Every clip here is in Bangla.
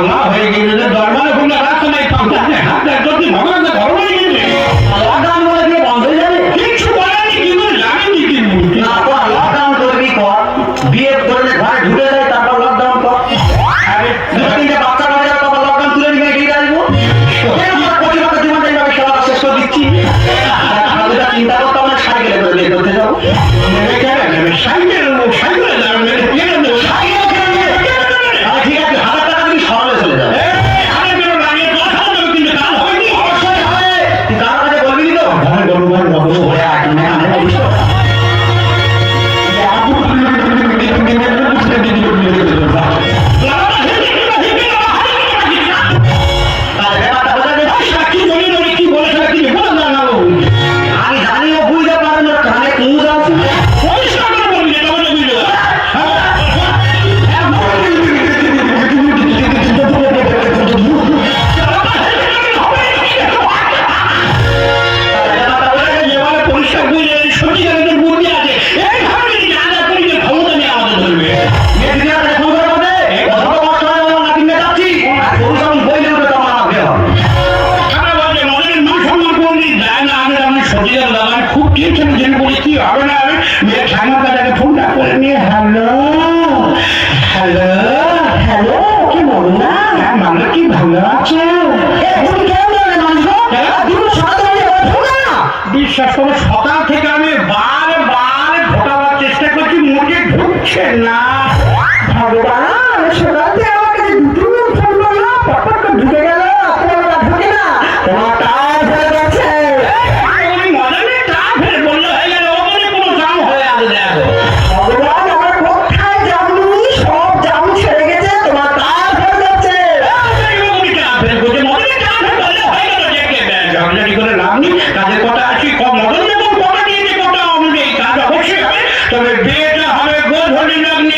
পাগলা হয়ে গেছে দরবারে কোনো রাস্তা নেই পাগলাকে হাতে যদি ভগবান ঘর হয়ে গেছে লকডাউন বলে দিয়ে বন্ধ হয়ে যাবে কিছু বলেনি কিন্তু জানেনি কিন্তু না তো লকডাউন করবি কর বিয়ে করে ঘরে ঢুকে যায় তারপর লকডাউন কর আরে দুটো তিনটে বাচ্চা হয়ে যাবে তারপর লকডাউন তুলে নিয়ে এগিয়ে আসবো কোটি টাকা জীবনটা এইভাবে সেবা শেষ করে দিচ্ছি চিন্তা করতে আমরা সাইকেলে করে বিয়ে করতে যাবো সাইকেল সাইকেলে যাবে ঠিক আছে 1000 টাকা তুমি সরলে চলে যাবে তুই কারো কাছে বলবি তো ওরে আটনে আনে বলিস তো আমি জানি ও বুঝতে পারে না কানে কুঁজ আছে খুব টেনশন জেনে বলি কি হবে না মেয়ে ঠান্ডাটাকে ফোনটা করে নিয়ে হ্যালো হ্যালো হ্যালো কি বলো না হ্যাঁ মানে কি ভালো আছো তুমি কেমন বলে মানুষ বিশ্বাস করো সকাল থেকে আমি বারবার ঢোকাবার চেষ্টা করছি মুখে ঢুকছে না ভগবান সকাল থেকে আমার কাছে দুটো ফোন করলো পটপট করে ঢুকে গেল তোমার ঢুকে না তোমার কাজ হয়ে গেছে মজা নেই তা ফের বললো হয়ে গেল ও বলে কোনো কাম হয়ে আসবে দেখো ভগবান আমার কোথায় যাবনি সব জাম ছেড়ে গেছে তোমার কাজ হয়ে যাচ্ছে কাজের কথা আসি কম মদন যখন কথা দিয়েছে কথা অনুযায়ী কাজ অবশ্যই হবে তবে বিয়েটা হবে গোধূলি লগ্নে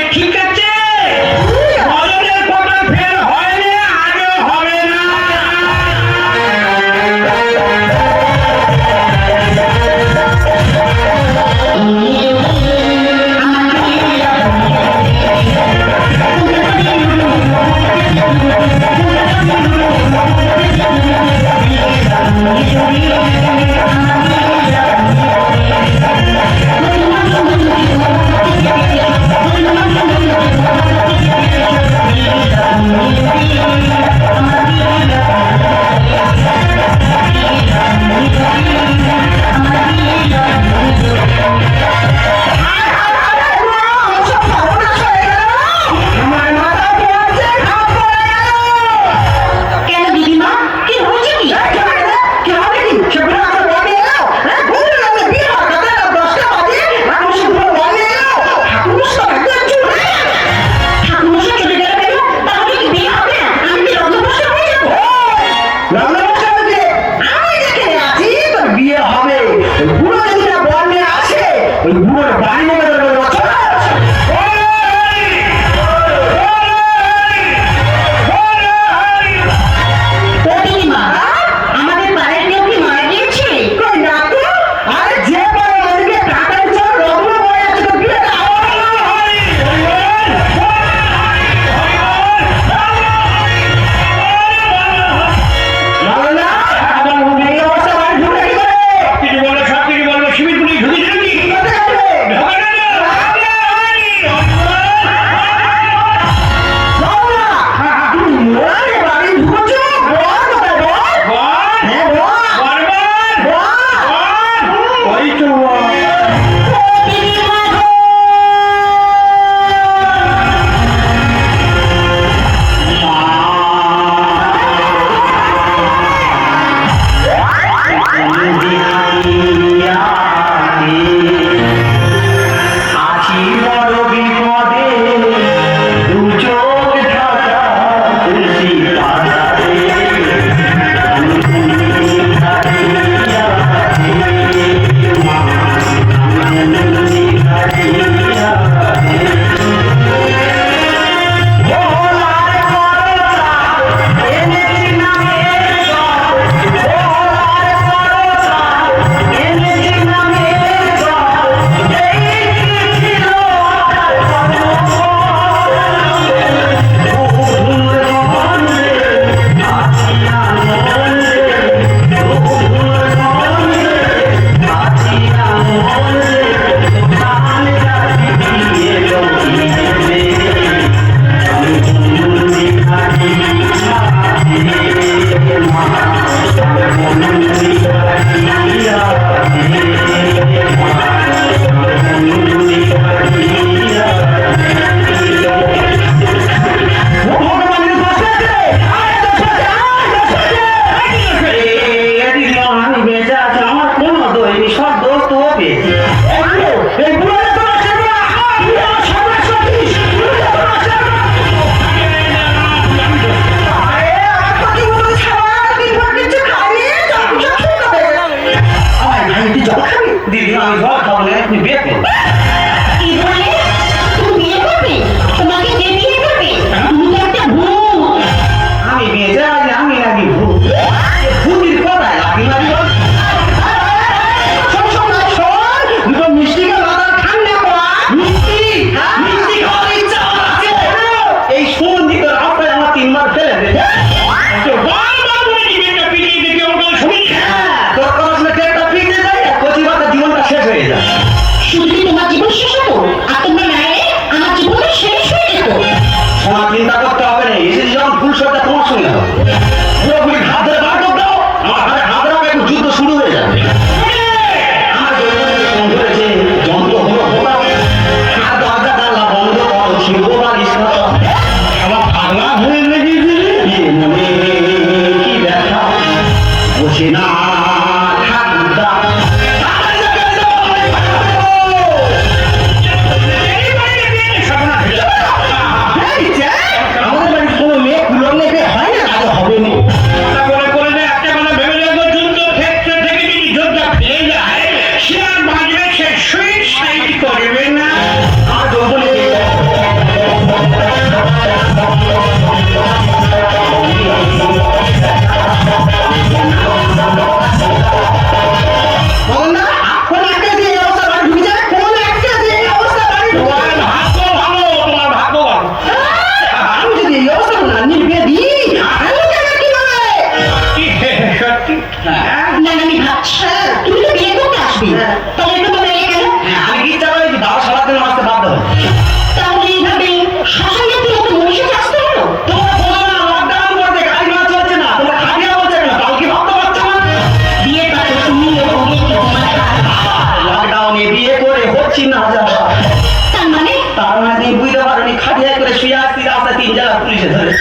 ধরে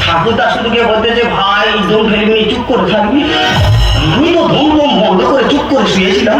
ঠাকুরদা শুধু গিয়ে বলতে যে ভাই দম ফেলবি নি, চুপ করে থাকবি। আমি তো দম বন্ধ করে চুপ করে শুয়েছিলাম।